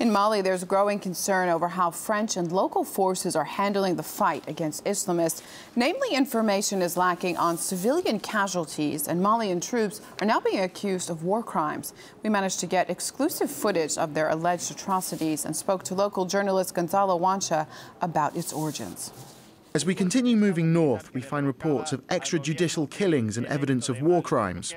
In Mali, there's growing concern over how French and local forces are handling the fight against Islamists. Namely, information is lacking on civilian casualties, and Malian troops are now being accused of war crimes. We managed to get exclusive footage of their alleged atrocities and spoke to local journalist Gonzalo Wancha about its origins. As we continue moving north, we find reports of extrajudicial killings and evidence of war crimes.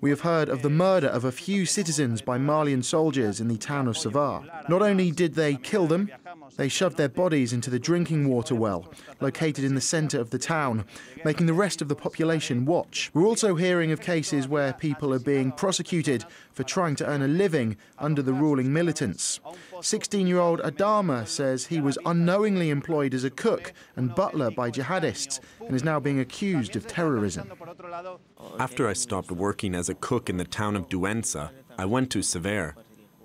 We have heard of the murder of a few citizens by Malian soldiers in the town of Savar. Not only did they kill them, they shoved their bodies into the drinking water well, located in the centre of the town, making the rest of the population watch. We're also hearing of cases where people are being prosecuted for trying to earn a living under the ruling militants. 16-year-old Adama says he was unknowingly employed as a cook and butler by jihadists and is now being accused of terrorism. After I stopped working as a cook in the town of Douenza, I went to Sever.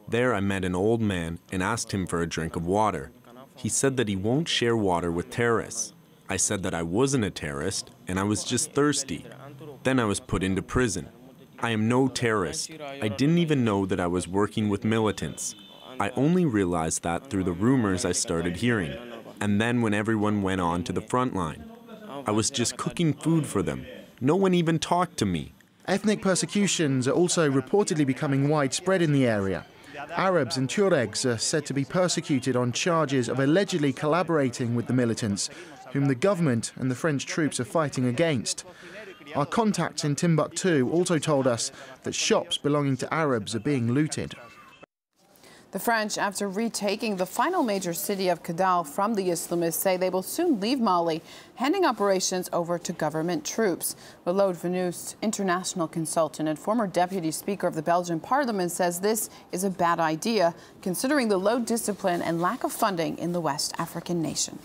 There I met an old man and asked him for a drink of water. He said that he won't share water with terrorists. I said that I wasn't a terrorist and I was just thirsty. Then I was put into prison. I am no terrorist. I didn't even know that I was working with militants. I only realized that through the rumors I started hearing, and then when everyone went on to the front line. I was just cooking food for them. No one even talked to me. Ethnic persecutions are also reportedly becoming widespread in the area. Arabs and Tuaregs are said to be persecuted on charges of allegedly collaborating with the militants, whom the government and the French troops are fighting against. Our contacts in Timbuktu also told us that shops belonging to Arabs are being looted. The French, after retaking the final major city of Kidal from the Islamists, say they will soon leave Mali, handing operations over to government troops. Claude Venus, international consultant and former deputy speaker of the Belgian parliament, says this is a bad idea, considering the low discipline and lack of funding in the West African nation.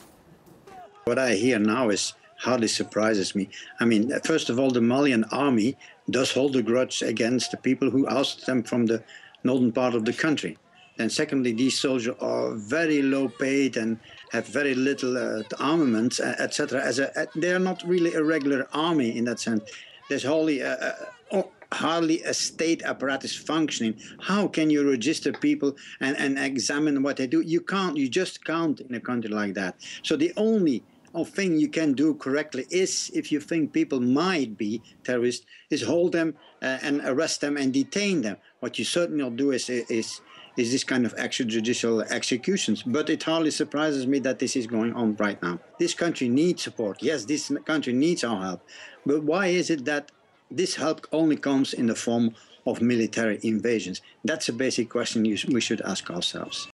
What I hear now is hardly surprises me. I mean, first of all, the Malian army does hold a grudge against the people who ousted them from the northern part of the country. And secondly, these soldiers are very low paid and have very little armaments, etc. They are not really a regular army in that sense. There's hardly a state apparatus functioning. How can you register people and examine what they do? You can't. You just can't in a country like that. So the only thing you can do correctly is, if you think people might be terrorists, is hold them and arrest them and detain them. What you certainly not do is this kind of extrajudicial executions. But it hardly surprises me that this is going on right now. This country needs support. Yes, this country needs our help. But why is it that this help only comes in the form of military invasions? That's a basic question we should ask ourselves.